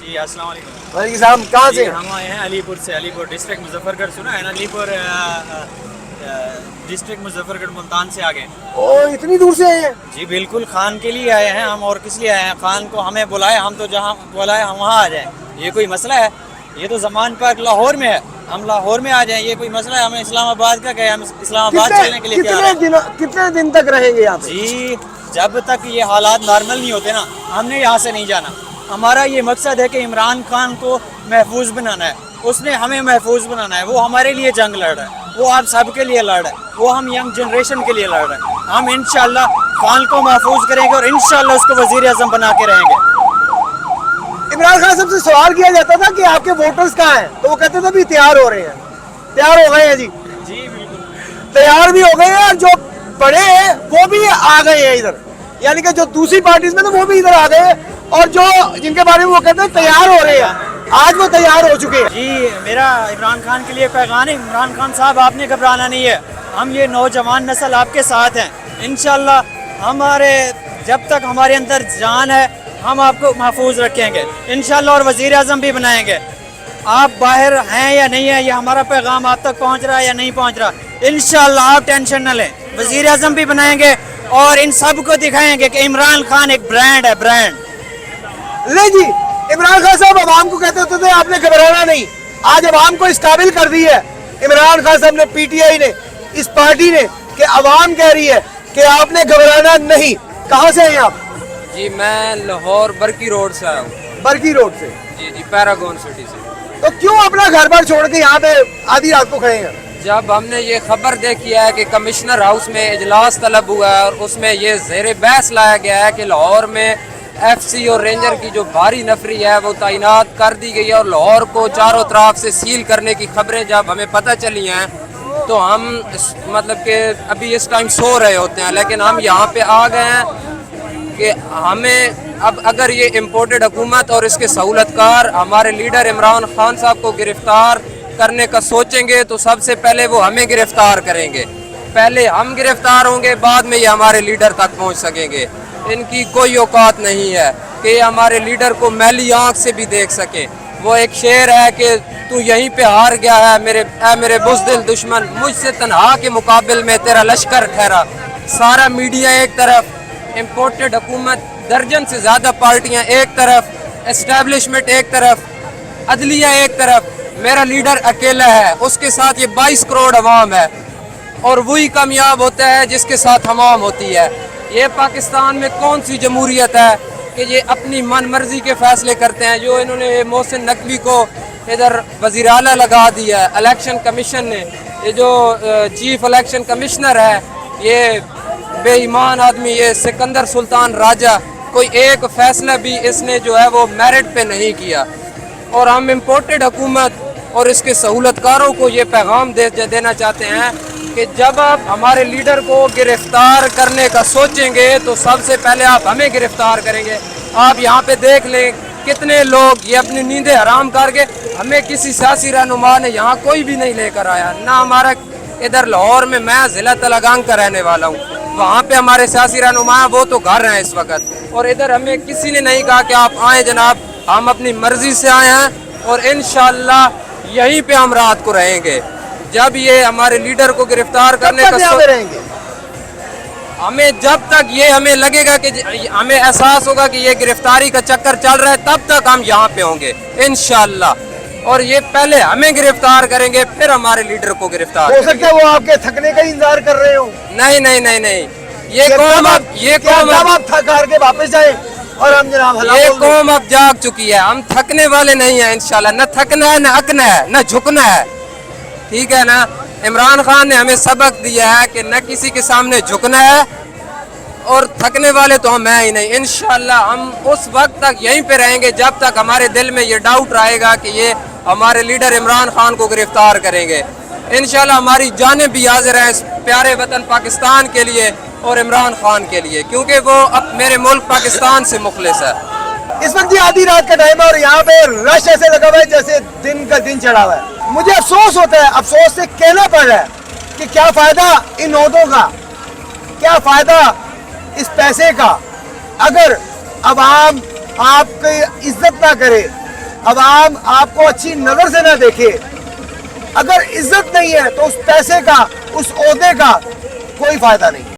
جی السلام علیکم. وعلیکم السلام. کہاں سے؟ ہم آئے ہیں علی پور سے, علی پور ڈسٹرکٹ مظفر گڑھ. سنا ہے نا علی پور ڈسٹرکٹ مظفر گڑھ ملتان سے آگے. او اتنی دور سے آئے ہیں؟ جی بالکل, خان کے لیے آئے ہیں ہم, اور کس لیے آئے ہیں؟ خان کو ہمیں بلائے, ہم تو جہاں بلائے ہم وہاں آ جائیں. یہ کوئی مسئلہ ہے؟ یہ تو زمان پاک لاہور میں ہے, ہم لاہور میں آ جائیں, یہ کوئی مسئلہ ہے؟ ہمیں اسلام آباد کا کہ ہم اسلام آباد چلنے کے لیے تیار ہیں. کتنے دن تک رہیں گے یہاں پہ؟ جی جب تک یہ حالات نارمل نہیں ہوتے نا, ہم نے یہاں سے نہیں جانا. ہمارا یہ مقصد ہے کہ عمران خان کو محفوظ بنانا ہے, اس نے ہمیں محفوظ بنانا ہے. وہ ہمارے لیے جنگ لڑ رہا ہے, وہ آپ سب کے لیے لڑ رہا ہے, وہ ہم ینگ جنریشن کے لیے لڑ رہے ہیں. ہم انشاءاللہ خان کو محفوظ کریں گے اور انشاءاللہ اس کو وزیر اعظم بنا کے رہیں گے. عمران خان صاحب سے سوال کیا جاتا تھا کہ آپ کے ووٹرز کہاں ہیں, تو وہ کہتے تھے بھی تیار ہو رہے ہیں. تیار ہو گئے ہیں جی؟ جی بالکل تیار بھی ہو گئے ہیں, اور جو بڑے ہیں وہ بھی آ گئے ہیں ادھر, یعنی کہ جو دوسری پارٹیز میں تو وہ بھی ادھر آ گئے ہیں, اور جو جن کے بارے میں وہ کہتے ہیں تیار ہو رہے ہیں, آج وہ تیار ہو چکے ہیں. جی میرا عمران خان کے لیے پیغام ہے, عمران خان صاحب آپ نے گھبرانا نہیں ہے. ہم یہ نوجوان نسل آپ کے ساتھ ہیں. انشاءاللہ ہمارے جب تک ہمارے اندر جان ہے ہم آپ کو محفوظ رکھیں گے انشاءاللہ, اور وزیر اعظم بھی بنائیں گے. آپ باہر ہیں یا نہیں ہیں, یہ ہمارا پیغام آپ تک پہنچ رہا ہے یا نہیں پہنچ رہا, انشاءاللہ آپ ٹینشن نہ لیں, وزیر اعظم بھی بنائیں گے اور ان سب کو دکھائیں گے کہ عمران خان ایک برانڈ ہے, برانڈ. لے جی, عمران خان صاحب عوام کو کہتے ہوتے تھے آپ نے گھبرانا نہیں, آج عوام کو اس قابل کر دی ہے عمران خان صاحب نے, پی ٹی آئی نے, اس پارٹی نے, کہ عوام کہہ رہی ہے کہ آپ نے گھبرانا نہیں. کہاں سے ہیں آپ؟ جی میں لاہور برکی روڈ سے آیا ہوں. برکی روڈ سے؟ جی پیراگون سٹی سے. تو کیوں اپنا گھر بار چھوڑ کے یہاں پہ آدھی رات کو کھڑے ہیں؟ جب ہم نے یہ خبر دیکھی ہے کہ کمشنر ہاؤس میں اجلاس طلب ہوا ہے اور اس میں یہ زیر بحث لایا گیا ہے کہ لاہور میں ایف سی اور رینجر کی جو بھاری نفری ہے وہ تعینات کر دی گئی ہے, اور لاہور کو چاروں طرف سے سیل کرنے کی خبریں جب ہمیں پتہ چلی ہیں تو ہم مطلب کہ ابھی اس ٹائم سو رہے ہوتے ہیں, لیکن ہم یہاں پہ آ گئے ہیں کہ ہمیں اب اگر یہ امپورٹڈ حکومت اور اس کے سہولت کار ہمارے لیڈر عمران خان صاحب کو گرفتار کرنے کا سوچیں گے تو سب سے پہلے وہ ہمیں گرفتار کریں گے. پہلے ہم گرفتار ہوں گے, بعد میں یہ ہمارے لیڈر تک پہنچ سکیں گے. ان کی کوئی اوقات نہیں ہے کہ یہ ہمارے لیڈر کو میلی آنکھ سے بھی دیکھ سکیں. وہ ایک شعر ہے کہ تو یہیں پہ ہار گیا ہے میرے بزدل دشمن, مجھ سے تنہا کے مقابل میں تیرا لشکر ٹھہرا. سارا میڈیا ایک طرف, امپورٹڈ حکومت, درجن سے زیادہ پارٹیاں ایک طرف, اسٹیبلشمنٹ ایک طرف, عدلیہ ایک طرف, میرا لیڈر اکیلا ہے, اس کے ساتھ یہ 22 کروڑ عوام ہے, اور وہی کامیاب ہوتا ہے جس کے ساتھ ہمام ہوتی ہے. یہ پاکستان میں کون سی جمہوریت ہے کہ یہ اپنی من مرضی کے فیصلے کرتے ہیں؟ جو انہوں نے محسن نقوی کو ادھر وزیر اعلیٰ لگا دیا ہے, الیکشن کمیشن نے, یہ جو چیف الیکشن کمشنر ہے یہ بے ایمان آدمی, یہ سکندر سلطان راجہ, کوئی ایک فیصلہ بھی اس نے جو ہے وہ میرٹ پہ نہیں کیا. اور ہم امپورٹڈ حکومت اور اس کے سہولت کاروں کو یہ پیغام دینا چاہتے ہیں کہ جب آپ ہمارے لیڈر کو گرفتار کرنے کا سوچیں گے تو سب سے پہلے آپ ہمیں گرفتار کریں گے. آپ یہاں پہ دیکھ لیں کتنے لوگ یہ اپنی نیندیں حرام کر کے, ہمیں کسی سیاسی رہنما نے یہاں کوئی بھی نہیں لے کر آیا, نہ ہمارا ادھر لاہور میں, میں ضلع تلنگانگ کا رہنے والا ہوں, وہاں پہ ہمارے سیاسی رہنما ہیں وہ تو گھر ہیں اس وقت, اور ادھر ہمیں کسی نے نہیں کہا کہ آپ آئیں جناب, ہم اپنی مرضی سے آئے ہیں اور انشاءاللہ یہیں پہ ہم رات کو رہیں گے. جب یہ ہمارے لیڈر کو گرفتار کرنے کا رہیں گے, ہمیں جب تک یہ ہمیں لگے گا کہ ہمیں احساس ہوگا کہ یہ گرفتاری کا چکر چل رہا ہے تب تک ہم یہاں پہ ہوں گے انشاءاللہ. اور یہ پہلے ہمیں گرفتار کریں گے پھر ہمارے لیڈر کو گرفتار ہو سکتا ہے وہ آپ کے تھکنے کا انتظار کر رہے ہوں. نہیں نہیں نہیں نہیں, یہ قوم آپ تھک ہار کے واپس جائیں اور ہم جناب یہ قوم اب جاگ چکی ہے, ہم تھکنے والے نہیں ہیں انشاءاللہ. نہ تھکنا ہے, نہ اکنا ہے, نہ جھکنا ہے, ٹھیک ہے نا. عمران خان نے ہمیں سبق دیا ہے کہ نہ کسی کے سامنے جھکنا ہے, اور تھکنے والے تو ہم ہیں ہی نہیں. انشاءاللہ ہم اس وقت تک یہیں پہ رہیں گے جب تک ہمارے دل میں یہ ڈاؤٹ رہے گا کہ یہ ہمارے لیڈر عمران خان کو گرفتار کریں گے. انشاءاللہ ہماری جانیں بھی حاضر ہیں اس پیارے وطن پاکستان کے لیے اور عمران خان کے لیے, کیونکہ وہ اب میرے ملک پاکستان سے مخلص ہے. اس وقت یہ آدھی رات کا ٹائم ہے اور یہاں پہ رش ایسے لگا ہوا ہے جیسے دن کا دن چڑھا ہوا ہے. مجھے افسوس ہوتا ہے, افسوس سے کہنا پڑ رہا ہے کہ کیا فائدہ ان عہدوں کا, کیا فائدہ اس پیسے کا, اگر عوام آپ کی عزت نہ کرے, عوام آپ کو اچھی نظر سے نہ دیکھے. اگر عزت نہیں ہے تو اس پیسے کا, اس عہدے کا کوئی فائدہ نہیں.